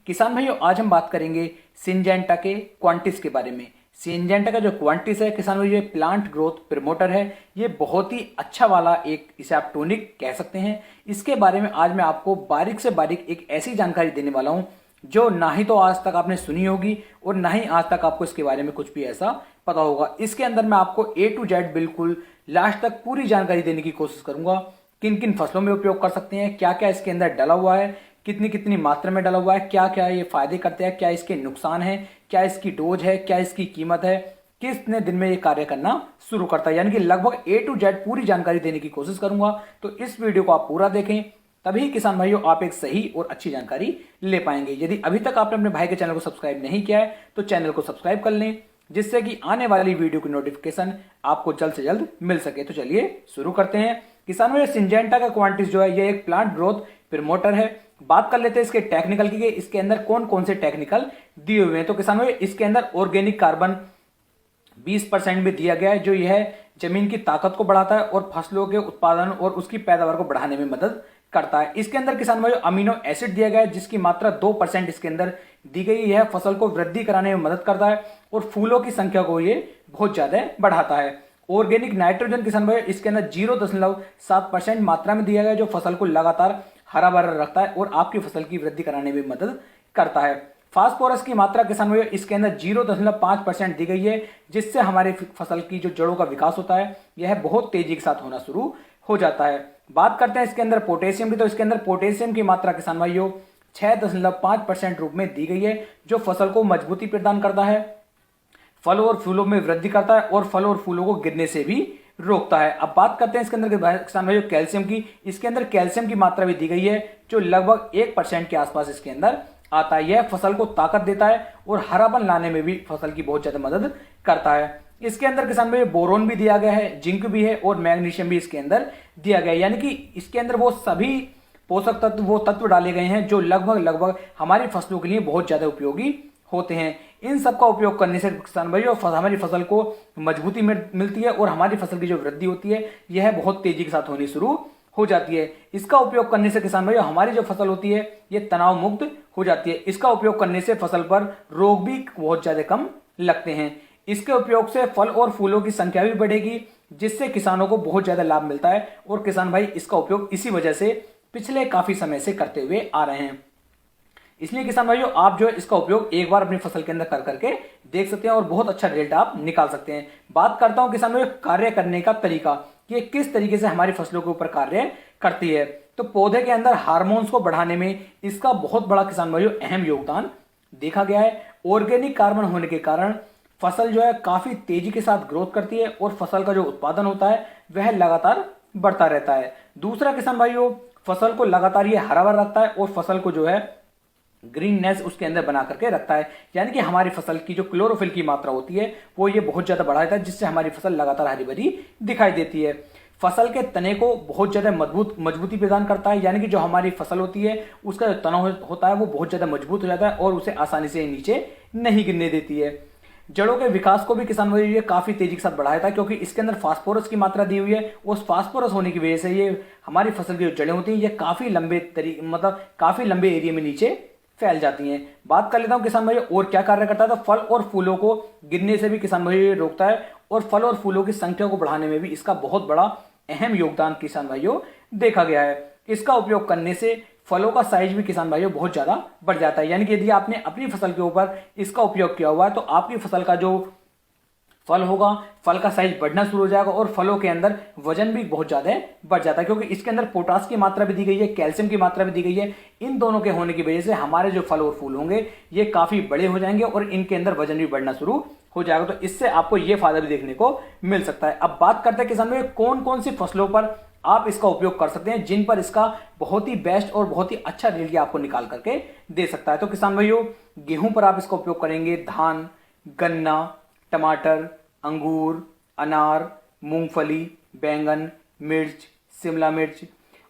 किसान भाइयों, आज हम बात करेंगे सिंजेंटा के क्वांटिस के बारे में। सिंजेंटा का जो क्वांटिस है किसान भाइयों, ये प्लांट ग्रोथ प्रमोटर है। ये बहुत ही अच्छा वाला एक, इसे आप टॉनिक कह सकते हैं। इसके बारे में आज मैं आपको बारीक से बारीक एक ऐसी जानकारी देने वाला हूं जो ना ही तो आज तक आपने सुनी होगी और ना ही आज तक आपको इसके बारे में कुछ भी ऐसा पता होगा। इसके अंदर मैं आपको A to Z बिल्कुल लास्ट तक पूरी जानकारी देने की कोशिश करूंगा। किन किन फसलों में उपयोग कर सकते हैं, क्या क्या इसके अंदर डला हुआ है, कितनी कितनी मात्रा में डला हुआ है, क्या क्या ये फायदे करते हैं, क्या इसके नुकसान है, क्या इसकी डोज है, क्या इसकी कीमत है, कितने दिन में ये कार्य करना शुरू करता है। यानी कि लगभग A to Z पूरी जानकारी देने की कोशिश करूंगा। तो इस वीडियो को आप पूरा देखें, तभी किसान भाइयों आप एक सही और अच्छी जानकारी ले पाएंगे। यदि अभी तक आपने अपने भाई के चैनल को सब्सक्राइब नहीं किया है तो चैनल को सब्सक्राइब कर लें, जिससे कि आने वाली वीडियो की नोटिफिकेशन आपको जल्द से जल्द मिल सके। तो चलिए शुरू करते हैं। किसान भाइयों, सिंजेंटा का क्वांटिस जो है ये एक प्लांट ग्रोथ प्रमोटर है। बात कर लेते हैं इसके टेक्निकल की, इसके अंदर कौन कौन से टेक्निकल दिए हुए हैं। तो किसान भाइयों, इसके अंदर ऑर्गेनिक कार्बन 20% में दिया गया है, जो यह जमीन की ताकत को बढ़ाता है और फसलों के उत्पादन और उसकी पैदावार को बढ़ाने में मदद करता है। इसके अंदर किसान भाइयों अमीनो एसिड दिया गया है, जिसकी मात्रा 2% इसके अंदर दी गई है। यह फसल को वृद्धि कराने में मदद करता है और फूलों की संख्या को ये बहुत ज्यादा बढ़ाता है। ऑर्गेनिक नाइट्रोजन किसान भाइयों इसके अंदर 0.7% मात्रा में दिया गया है, जो फसल को लगातार हरा भरा रखता है और आपकी फसल की वृद्धि कराने में मदद करता है। फास्फोरस की मात्रा किसान भाइयों इसके अंदर 0.5% दी गई है, जिससे हमारे फसल की जो जड़ों का विकास होता है यह बहुत तेजी के साथ होना शुरू हो जाता है। बात करते हैं इसके अंदर पोटेशियम की, तो इसके अंदर पोटेशियम की मात्रा किसान भाइयों 6.5% रूप में दी गई है, जो फसल को मजबूती प्रदान करता है, फलों और फूलों में वृद्धि करता है और फलों और फूलों को गिरने से भी रोकता है। अब बात करते हैं इसके अंदर किसान भाइयों कैल्शियम की। इसके अंदर कैल्शियम की मात्रा भी दी गई है, जो लगभग 1% के आसपास इसके अंदर आता है। यह फसल को ताकत देता है और हरापन लाने में भी फसल की बहुत ज्यादा मदद करता है। इसके अंदर किसान भाई बोरोन भी दिया गया है, जिंक भी है और मैग्नीशियम भी इसके अंदर दिया गया है। यानी कि इसके अंदर वो सभी पोषक तत्व, वो तत्व डाले गए हैं जो लगभग हमारी फसलों के लिए बहुत ज्यादा उपयोगी होते हैं। इन सब का उपयोग करने से किसान भाई हमारी फसल को मजबूती मिलती है और हमारी फसल की जो वृद्धि होती है यह बहुत तेजी के साथ होनी शुरू हो जाती है। इसका उपयोग करने से किसान भाई हमारी जो फसल होती है ये तनाव मुक्त हो जाती है। इसका उपयोग करने से फसल पर रोग भी बहुत ज्यादा कम लगते हैं। इसके उपयोग से फल और फूलों की संख्या भी बढ़ेगी, जिससे किसानों को बहुत ज्यादा लाभ मिलता है और किसान भाई इसका उपयोग इसी वजह से पिछले काफी समय से करते हुए आ रहे हैं। इसलिए किसान भाइयों आप जो है इसका उपयोग एक बार अपनी फसल के अंदर कर करके देख सकते हैं और बहुत अच्छा रिजल्ट आप निकाल सकते हैं। बात करता हूं किसान भाइयों कार्य करने का तरीका, कि किस तरीके से हमारी फसलों के ऊपर कार्य करती है। तो पौधे के अंदर हार्मोन्स को बढ़ाने में इसका बहुत बड़ा किसान भाइयों अहम योगदान देखा गया है। ऑर्गेनिक कार्बन होने के कारण फसल जो है काफी तेजी के साथ ग्रोथ करती है और फसल का जो उत्पादन होता है वह लगातार बढ़ता रहता है। दूसरा किसान भाइयों फसल को लगातार ये हरा भरा रखता है और फसल को जो है ग्रीननेस उसके अंदर बना करके रखता है। यानी कि हमारी फसल की जो क्लोरोफिल की मात्रा होती है वो ये बहुत ज्यादा बढ़ा देता है, जिससे हमारी फसल लगातार हरी भरी दिखाई देती है। फसल के तने को बहुत ज्यादा मजबूती प्रदान करता है। यानी कि जो हमारी फसल होती है उसका जो तना होता है वो बहुत ज्यादा मजबूत हो जाता है और उसे आसानी से नीचे नहीं गिरने देती है। जड़ों के विकास को भी किसान भाई ये काफी तेजी के साथ बढ़ाया था, क्योंकि इसके अंदर फास्फोरस की मात्रा दी हुई है। उस फास्फोरस होने की वजह से ये हमारी फसल की जो जड़ें होती हैं ये काफी लंबे काफी लंबे एरिया में नीचे फैल जाती हैं। बात कर लेता हूं किसान भाई और क्या कार्य करता है। तो फल और फूलों को गिरने से भी किसान भाई रोकता है और फल और फूलों की संख्या को बढ़ाने में भी इसका बहुत बड़ा अहम योगदान किसान भाइयों देखा गया है। इसका उपयोग करने से फलों का साइज भी किसान भाइयों बहुत ज्यादा बढ़ जाता है। यानी कि यदि आपने अपनी फसल के ऊपर इसका उपयोग किया हुआ है तो आपकी फसल का जो फल होगा, फल का साइज बढ़ना शुरू हो जाएगा और फलों के अंदर वजन भी बहुत ज्यादा बढ़ जाता है, क्योंकि इसके अंदर पोटास की मात्रा भी दी गई है, कैल्शियम की मात्रा भी दी गई है। इन दोनों के होने की वजह से हमारे जो फल और फूल होंगे ये काफी बड़े हो जाएंगे और इनके अंदर वजन भी बढ़ना शुरू हो जाएगा। तो इससे आपको ये फायदा भी देखने को मिल सकता है। अब बात करते हैं किसान भाई कौन कौन सी फसलों पर आप इसका उपयोग कर सकते हैं, जिन पर इसका बहुत ही बेस्ट और बहुत ही अच्छा रिजल्ट आपको निकाल करके दे सकता है। तो किसान भाइयों गेहूं पर आप इसका उपयोग करेंगे, धान, गन्ना, टमाटर, अंगूर, अनार, मूंगफली, बैंगन, मिर्च, शिमला मिर्च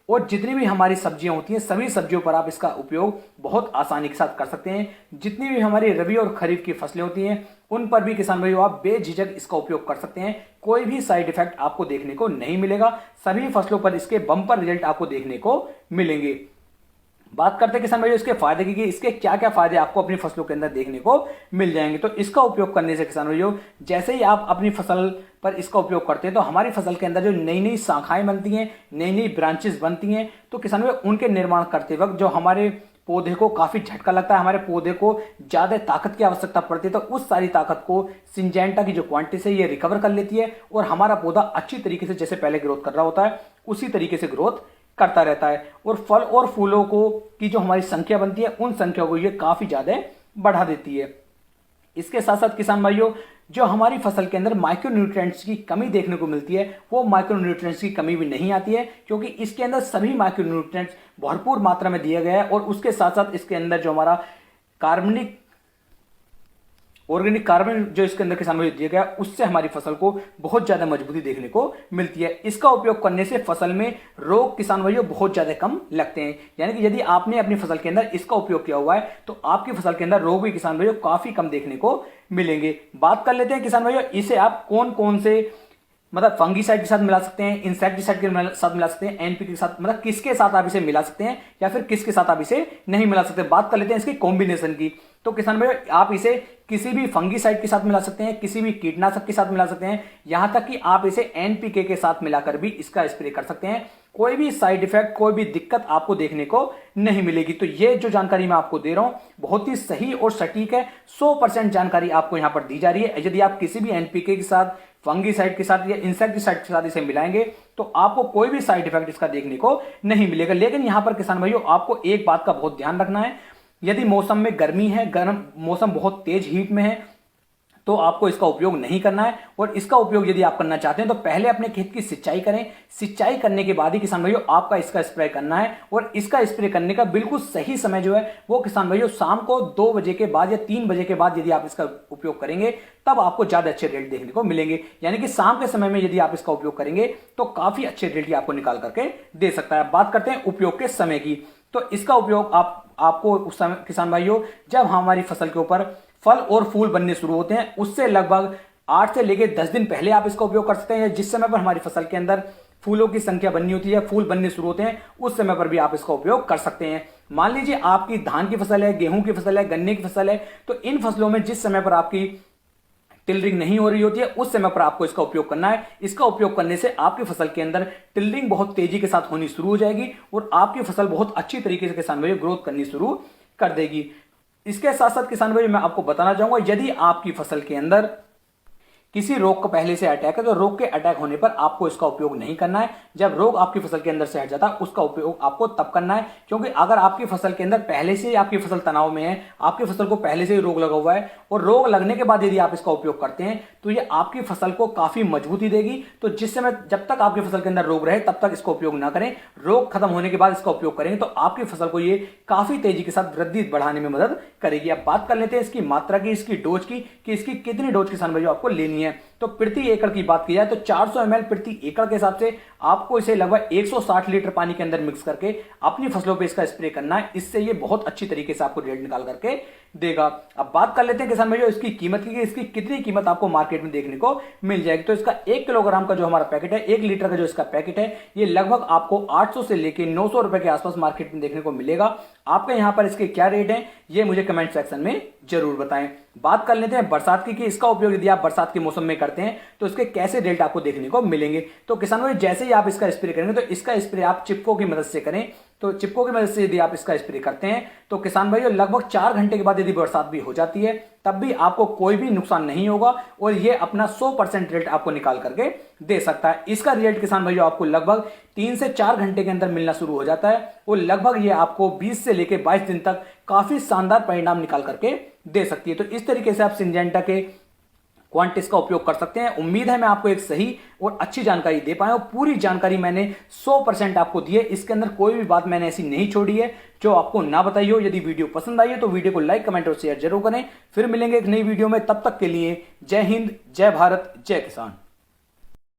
और जितनी भी हमारी सब्जियां होती हैं सभी सब्जियों पर आप इसका उपयोग बहुत आसानी के साथ कर सकते हैं। जितनी भी हमारी रबी और खरीफ की फसलें होती हैं उन पर भी किसान भाइयों आप बेझिझक इसका उपयोग कर सकते हैं। कोई भी साइड इफेक्ट आपको देखने को नहीं मिलेगा। सभी फसलों पर इसके बम्पर रिजल्ट आपको देखने को मिलेंगे। बात करते हैं किसान भाइयों इसके फायदे की कि इसके क्या क्या फायदे आपको अपनी फसलों के अंदर देखने को मिल जाएंगे। तो इसका उपयोग करने से किसान भाइयों जैसे ही आप अपनी फसल पर इसका उपयोग करते हैं तो हमारी फसल के अंदर जो नई नई शाखाएं बनती हैं, नई नई ब्रांचेस बनती हैं, तो किसान भाइयों उनके निर्माण करते वक्त जो हमारे पौधे को काफी झटका लगता है, हमारे पौधे को ज्यादा ताकत की आवश्यकता पड़ती है, तो उस सारी ताकत को सिंजेंटा की जो क्वांटिस है ये रिकवर कर लेती है और हमारा पौधा अच्छी तरीके से जैसे पहले ग्रोथ कर रहा होता है उसी तरीके से ग्रोथ करता रहता है और फल और फूलों को की जो हमारी संख्या बनती है उन संख्या को ये काफी ज्यादा बढ़ा देती है। इसके साथ साथ किसान भाइयों जो हमारी फसल के अंदर माइक्रोन्यूट्रिएंट्स की कमी देखने को मिलती है वो माइक्रोन्यूट्रिएंट्स की कमी भी नहीं आती है, क्योंकि इसके अंदर सभी माइक्रोन्यूट्रिएंट्स भरपूर मात्रा में दिया गया है और उसके साथ साथ इसके अंदर जो हमारा कार्बनिक ऑर्गेनिक कार्बन जो इसके अंदर किसान भाइयों दिया गया उससे हमारी फसल को बहुत ज्यादा मजबूती देखने को मिलती है। इसका उपयोग करने से फसल में रोग किसान भाइयों बहुत ज्यादा कम लगते हैं, यानी कि यदि आपने अपनी फसल के अंदर इसका उपयोग किया हुआ है तो आपकी फसल के अंदर रोग भी किसान भाइयों काफी कम देखने को मिलेंगे। बात कर लेते हैं किसान भाइयों इसे आप कौन कौन से मतलब फंगीसाइड के साथ मिला सकते हैं, इंसेक्टिसाइड के साथ मिला सकते हैं, एनपीके के साथ, मतलब किसके साथ आप इसे मिला सकते हैं या फिर किसके साथ आप इसे नहीं मिला सकते। बात कर लेते हैं इसकी कॉम्बिनेशन की। तो किसान भाई आप इसे किसी भी फंगीसाइड के साथ मिला सकते हैं, किसी भी कीटनाशक के साथ मिला सकते हैं, यहां तक कि आप इसे एनपीके के साथ मिलाकर भी इसका स्प्रे कर सकते हैं। कोई भी साइड इफेक्ट, कोई भी दिक्कत आपको देखने को नहीं मिलेगी। तो ये जो जानकारी मैं आपको दे रहा हूं बहुत ही सही और सटीक है, 100% जानकारी आपको यहां पर दी जा रही है। यदि आप किसी भी एनपीके के साथ, फंगीसाइड के साथ या इंसेक्टिसाइड के साथ इसे मिलाएंगे तो आपको कोई भी साइड इफेक्ट इसका देखने को नहीं मिलेगा। लेकिन यहां पर किसान भाइयों आपको एक बात का बहुत ध्यान रखना है, यदि मौसम में गर्मी है, गर्म मौसम बहुत तेज हीट में है तो आपको इसका उपयोग नहीं करना है। और इसका उपयोग यदि आप करना चाहते हैं तो पहले अपने खेत की सिंचाई करें, सिंचाई करने के बाद ही किसान भाइयों आपका इसका स्प्रे करना है। और इसका स्प्रे करने का बिल्कुल सही समय जो है वो किसान भाइयों शाम को 2 बजे के बाद या 3 बजे के बाद यदि आप इसका उपयोग करेंगे तब आपको ज्यादा अच्छे रिजल्ट देखने को मिलेंगे। यानी कि शाम के समय में यदि आप इसका उपयोग करेंगे तो काफी अच्छे रिजल्ट आपको निकाल करके दे सकता है। बात करते हैं उपयोग के समय की। तो इसका उपयोग आपको उस समय किसान भाइयों जब हमारी फसल के ऊपर फल और फूल बनने शुरू होते हैं उससे लगभग 8 से लेकर 10 दिन पहले आप इसका उपयोग कर सकते हैं। जिस समय पर हमारी फसल के अंदर फूलों की संख्या बननी होती है, फूल बनने शुरू होते हैं, उस समय पर भी आप इसका उपयोग कर सकते हैं। मान लीजिए आपकी धान की फसल है, गेहूं की फसल है, गन्ने की फसल है, तो इन फसलों में जिस समय पर आपकी टिलरिंग नहीं हो रही होती है उस समय पर आपको इसका उपयोग करना है। इसका उपयोग करने से आपकी फसल के अंदर टिलरिंग बहुत तेजी के साथ होनी शुरू हो जाएगी और आपकी फसल बहुत अच्छी तरीके से किसान भाइयों ग्रोथ करनी शुरू कर देगी। इसके साथ साथ किसान भाई मैं आपको बताना चाहूंगा, यदि आपकी फसल के अंदर किसी रोग का पहले से अटैक है तो रोग के अटैक होने पर आपको इसका उपयोग नहीं करना है। जब रोग आपकी फसल के अंदर से हट जाता है उसका उपयोग आपको तब करना है, क्योंकि अगर आपकी फसल के अंदर पहले से ही आपकी फसल तनाव में है, आपकी फसल को पहले से ही रोग लगा हुआ है और रोग लगने के बाद यदि आप इसका उपयोग करते हैं तो ये आपकी फसल को काफी मजबूती देगी। तो जिस समय जब तक आपकी फसल के अंदर रोग रहे तब तक इसका उपयोग ना करें, रोग खत्म होने के बाद इसका उपयोग करेंगे तो आपकी फसल को ये काफी तेजी के साथ वृद्धि बढ़ाने में मदद करेगी। अब बात कर लेते हैं इसकी मात्रा की, इसकी डोज की, कि इसकी कितनी डोज किसान भाइयों आपको लेनी है। तो प्रति एकड़ की बात की जाए तो 400 ml प्रति एकड़ के हिसाब से आपको इसे लगभग 160 लीटर पानी के अंदर मिक्स करके अपनी फसलों पे इसका स्प्रे करना है। इससे ये बहुत अच्छी तरीके से आपको रिजल्ट निकाल करके देगा। अब बात कर लेते हैं किसान भाइयों इसकी कीमत की, इसकी कितनी कीमत आपको मार्केट में देखने को मिल जाएगी। तो इसका 1 किलोग्राम का जो हमारा पैकेट है, 1 लीटर का जो इसका पैकेट है, ये लगभग आपको 800 से लेके 900 रुपए के आसपास मार्केट में देखने को मिलेगा। आपके यहां पर इसके क्या रेट है ये मुझे कमेंट सेक्शन में जरूर बताएं। बात कर लेते हैं बरसात की कि इसका उपयोग यदि आप बरसात के मौसम में करते हैं तो इसके कैसे रिजल्ट आपको देखने को मिलेंगे। तो किसान भाई जैसे ही आप इसका स्प्रे करेंगे तो इसका स्प्रे आप चिपको की मदद से करें। तो चिपको की मदद से यदि आप इसका स्प्रे करते हैं तो किसान भाइयों लगभग 4 घंटे के बाद यदि बरसात भी हो जाती है तब भी आपको कोई भी नुकसान नहीं होगा और ये अपना 100% रिजल्ट आपको निकाल करके दे सकता है। इसका रिजल्ट किसान भाइयों आपको लगभग 3 से 4 घंटे के अंदर मिलना शुरू हो जाता है और लगभग ये आपको 20 से लेकर 22 दिन तक काफी शानदार परिणाम निकाल करके दे सकती है। तो इस तरीके से आप सिंजेंटा के क्वांटिस का उपयोग कर सकते हैं। उम्मीद है मैं आपको एक सही और अच्छी जानकारी दे पाया हूं। पूरी जानकारी मैंने 100% आपको दी है, इसके अंदर कोई भी बात मैंने ऐसी नहीं छोड़ी है जो आपको ना बताई हो। यदि वीडियो पसंद आई है तो वीडियो को लाइक, कमेंट और शेयर जरूर करें। फिर मिलेंगे एक नई वीडियो में, तब तक के लिए जय हिंद, जय भारत, जय किसान।